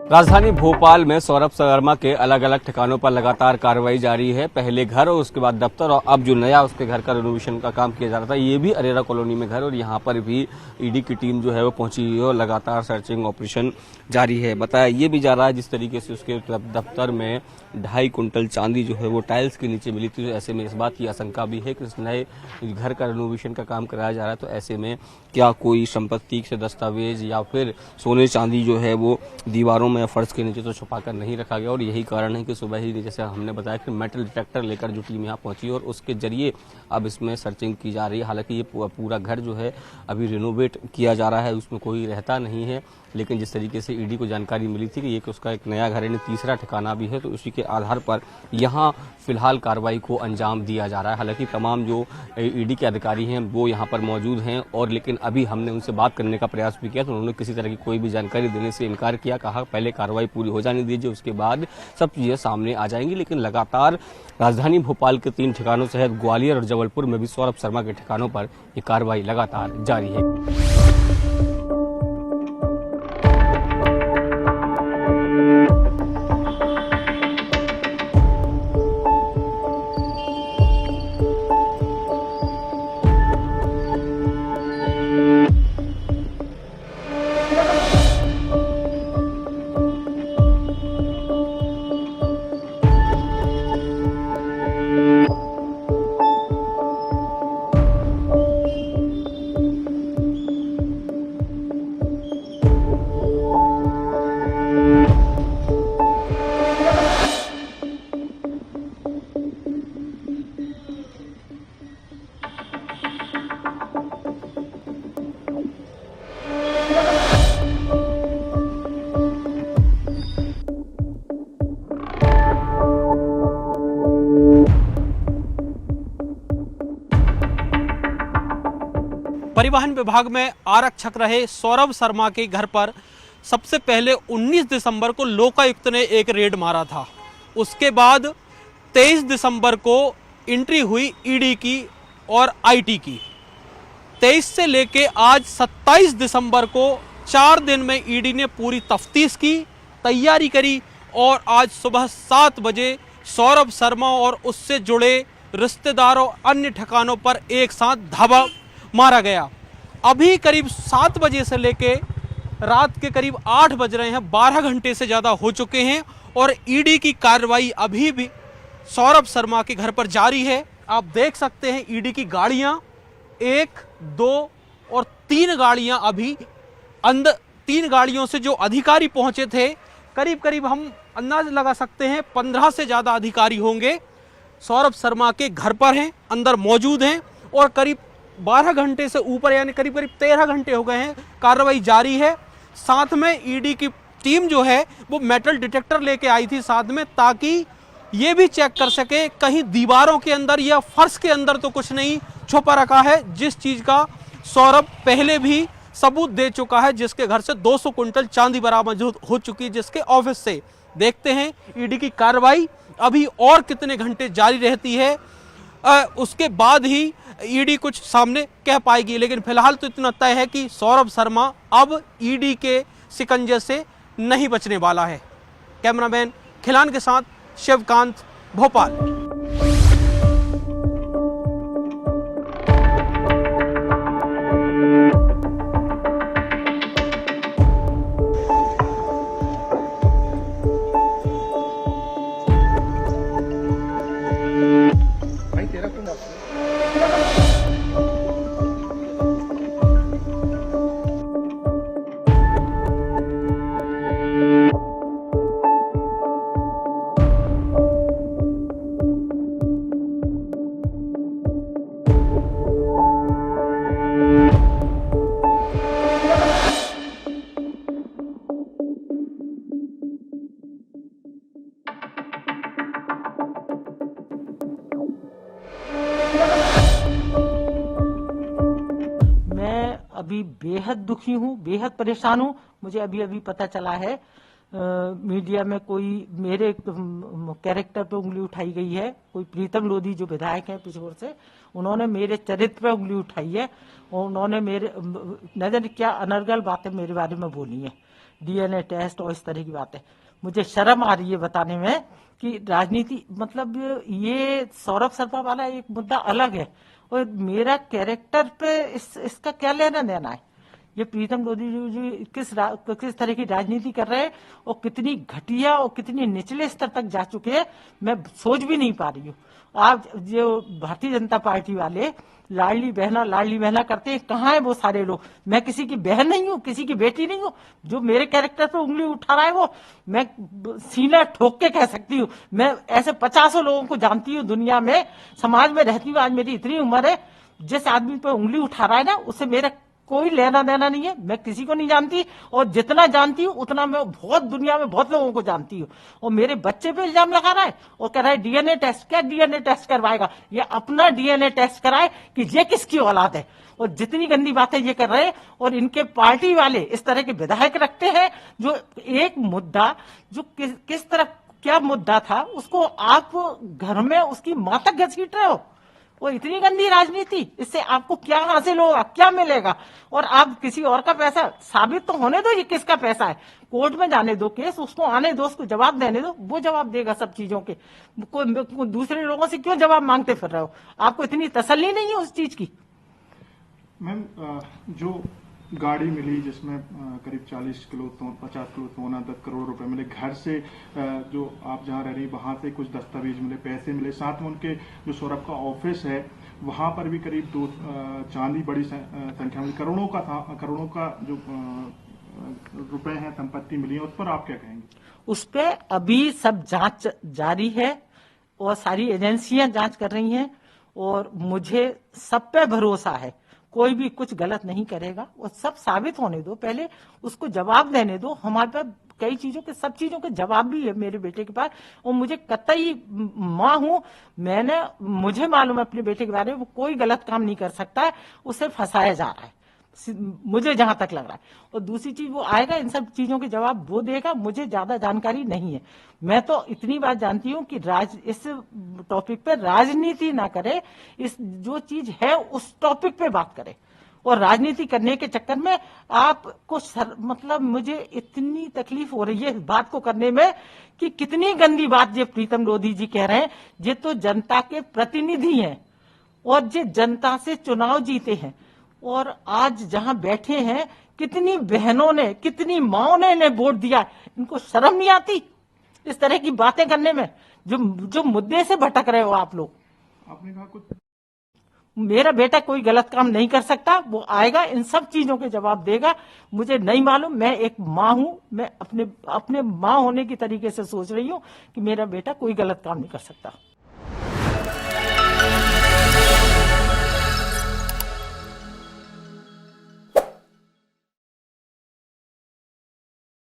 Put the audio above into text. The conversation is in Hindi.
राजधानी भोपाल में सौरभ शर्मा के अलग अलग ठिकानों पर लगातार कार्रवाई जारी है। पहले घर और उसके बाद दफ्तर और अब जो नया उसके घर का रेनोवेशन का काम किया जा रहा था, ये भी अरेरा कॉलोनी में घर और यहाँ पर भी ईडी की टीम जो है वो पहुंची हुई है और लगातार सर्चिंग ऑपरेशन जारी है। बताया ये भी जा रहा है जिस तरीके से उसके दफ्तर में 2.5 कुंटल चांदी जो है वो टाइल्स के नीचे मिली थी, तो ऐसे में इस बात की आशंका भी है कि इस नए घर का रेनोवेशन का काम कराया जा रहा है, तो ऐसे में क्या कोई संपत्ति से दस्तावेज या फिर सोने चांदी जो है वो दीवारों में फर्श के नीचे तो छुपा कर नहीं रखा गया। और यही कारण है कि सुबह ही जैसे हमने बताया कि मेटल डिटेक्टर लेकर जो टीम यहाँ पहुंची और उसके जरिए अब इसमें सर्चिंग की जा रही है। हालांकि ये पूरा घर जो है अभी रिनोवेट किया जा रहा है, उसमें कोई रहता नहीं है, लेकिन जिस तरीके से ईडी को जानकारी मिली थी कि ये उसका एक नया घर यानी तीसरा ठिकाना भी है, तो उसी के आधार पर यहाँ फिलहाल कार्रवाई को अंजाम दिया जा रहा है। हालांकि तमाम जो ईडी के अधिकारी हैं वो यहाँ पर मौजूद हैं और लेकिन अभी हमने उनसे बात करने का प्रयास भी किया तो उन्होंने किसी तरह की कोई भी जानकारी देने से इनकार किया। कहा पहले कार्रवाई पूरी हो जाने दीजिए, उसके बाद सब चीजें सामने आ जाएंगी। लेकिन लगातार राजधानी भोपाल के 3 ठिकानों सहित ग्वालियर और जबलपुर में भी सौरभ शर्मा के ठिकानों पर ये कार्रवाई लगातार जारी है। परिवहन विभाग में आरक्षक रहे सौरभ शर्मा के घर पर सबसे पहले 19 दिसंबर को लोकायुक्त ने एक रेड मारा था। उसके बाद 23 दिसंबर को एंट्री हुई ईडी की और आईटी की। 23 से लेके आज 27 दिसंबर को 4 दिन में ईडी ने पूरी तफ्तीश की, तैयारी करी और आज सुबह 7 बजे सौरभ शर्मा और उससे जुड़े रिश्तेदारों अन्य ठिकानों पर एक साथ धावा मारा गया। अभी करीब 7 बजे से लेके रात के करीब 8 बज रहे हैं, 12 घंटे से ज़्यादा हो चुके हैं और ईडी की कार्रवाई अभी भी सौरभ शर्मा के घर पर जारी है। आप देख सकते हैं ईडी की गाड़ियां 1, 2 और 3 गाड़ियां अभी अंदर, 3 गाड़ियों से जो अधिकारी पहुंचे थे करीब करीब हम अंदाज लगा सकते हैं 15 से ज़्यादा अधिकारी होंगे सौरभ शर्मा के घर पर हैं, अंदर मौजूद हैं और करीब 12 घंटे से ऊपर यानी करीब करीब 13 घंटे हो गए हैं, कार्रवाई जारी है। साथ में ईडी की टीम जो है वो मेटल डिटेक्टर लेके आई थी साथ में, ताकि ये भी चेक कर सके कहीं दीवारों के अंदर या फर्श के अंदर तो कुछ नहीं छुपा रखा है, जिस चीज का सौरभ पहले भी सबूत दे चुका है, जिसके घर से 200 कुंटल चांदी बरामद हो चुकी है जिसके ऑफिस से। देखते हैं ईडी की कार्रवाई अभी और कितने घंटे जारी रहती है, उसके बाद ही ईडी कुछ सामने कह पाएगी। लेकिन फिलहाल तो इतना तय है कि सौरभ शर्मा अब ईडी के शिकंजे से नहीं बचने वाला है। कैमरामैन खिलान के साथ शिवकांत, भोपाल। अभी बेहद दुखी हूँ, बेहद परेशान हूँ। मुझे अभी अभी पता चला है मीडिया में कोई मेरे कैरेक्टर पे उंगली उठाई गई है। कोई प्रीतम लोधी जो विधायक हैं पिछोर से, उन्होंने मेरे चरित्र पे उंगली उठाई है और उन्होंने मेरे न जाने क्या अनर्गल बातें मेरे बारे में बोली हैं। डीएनए टेस्ट और इस तरह की बातें। मुझे शर्म आ रही है बताने में कि राजनीति, मतलब ये सौरभ शर्मा वाला एक मुद्दा अलग है और मेरा कैरेक्टर पे इसका क्या लेना देना है। ये प्रीतम लोधी जी किस तरह की राजनीति कर रहे हैं और कितनी घटिया और कितनी निचले स्तर तक जा चुके हैं, मैं सोच भी नहीं पा रही हूँ। आप जो भारतीय जनता पार्टी वाले लाडली बहना करते हैं, कहाँ है वो सारे लोग। मैं किसी की बहन नहीं हूँ, किसी की बेटी नहीं हूँ। जो मेरे कैरेक्टर पे उंगली उठा रहा है वो मैं सीना ठोक के कह सकती हूँ। मैं ऐसे 50 लोगों को जानती हूँ दुनिया में, समाज में रहती हूँ। आज मेरी इतनी उम्र है, जिस आदमी पे उंगली उठा रहा है ना, उससे मेरा कोई लेना देना नहीं है। मैं किसी को नहीं जानती और जितना जानती हूँ उतना मैं बहुत दुनिया में बहुत लोगों को जानती हूँ। और मेरे बच्चे पे इल्जाम लगा रहा है और कह रहा है डीएनए टेस्ट। क्या डीएनए टेस्ट करवाएगा? ये अपना डीएनए टेस्ट कराए कि ये किसकी औलाद है। और जितनी गंदी बातें ये कर रहे हैं, और इनके पार्टी वाले इस तरह के विधायक रखते हैं जो एक मुद्दा जो किस तरह क्या मुद्दा था उसको आप घर में उसकी मां तक घसीट रहे हो। वो इतनी गंदी राजनीति, इससे आपको क्या हासिल होगा, क्या मिलेगा? और आप किसी और का पैसा साबित तो होने दो, ये किसका पैसा है। कोर्ट में जाने दो केस, उसको आने दो, उसको जवाब देने दो, वो जवाब देगा सब चीजों के। कोई दूसरे लोगों से क्यों जवाब मांगते फिर रहे हो? आपको इतनी तसल्ली नहीं है उस चीज की? मैम, जो गाड़ी मिली जिसमें करीब 40 किलो 50 किलो सोना, 10 करोड़ रुपए मिले, घर से जो आप जहाँ रह रही वहां से कुछ दस्तावेज मिले, पैसे मिले, साथ में उनके जो सौरभ का ऑफिस है वहां पर भी करीब 2 चांदी बड़ी संख्या में करोड़ों का जो रुपए हैं संपत्ति मिली है, उस पर आप क्या कहेंगे? उस पर अभी सब जांच जारी है और सारी एजेंसियां जांच कर रही हैं और मुझे सब पे भरोसा है। कोई भी कुछ गलत नहीं करेगा और सब साबित होने दो, पहले उसको जवाब देने दो। हमारे पास कई चीजों के, सब चीजों के जवाब भी है मेरे बेटे के पास। और मुझे कतई मां हूं, मुझे मालूम है अपने बेटे के बारे में, वो कोई गलत काम नहीं कर सकता है, उसे फंसाया जा रहा है मुझे जहां तक लग रहा है। और दूसरी चीज, वो आएगा, इन सब चीजों के जवाब वो देगा। मुझे ज्यादा जानकारी नहीं है। मैं तो इतनी बात जानती हूं कि इस टॉपिक पे राजनीति ना करे, इस जो चीज है उस टॉपिक पे बात करे। और राजनीति करने के चक्कर में आपको मतलब मुझे इतनी तकलीफ हो रही है इस बात को करने में कि कितनी गंदी बात ये प्रीतम लोधी जी कह रहे हैं। ये तो जनता के प्रतिनिधि हैं और ये जनता से चुनाव जीते हैं। और आज जहां बैठे हैं, कितनी बहनों ने, कितनी माओं ने वोट दिया, इनको शर्म नहीं आती इस तरह की बातें करने में? जो मुद्दे से भटक रहे हो आप लोग। आपने कहा कुछ, मेरा बेटा कोई गलत काम नहीं कर सकता, वो आएगा, इन सब चीजों के जवाब देगा। मुझे नहीं मालूम, मैं एक माँ हूं, मैं अपने माँ होने की तरीके से सोच रही हूं कि मेरा बेटा कोई गलत काम नहीं कर सकता।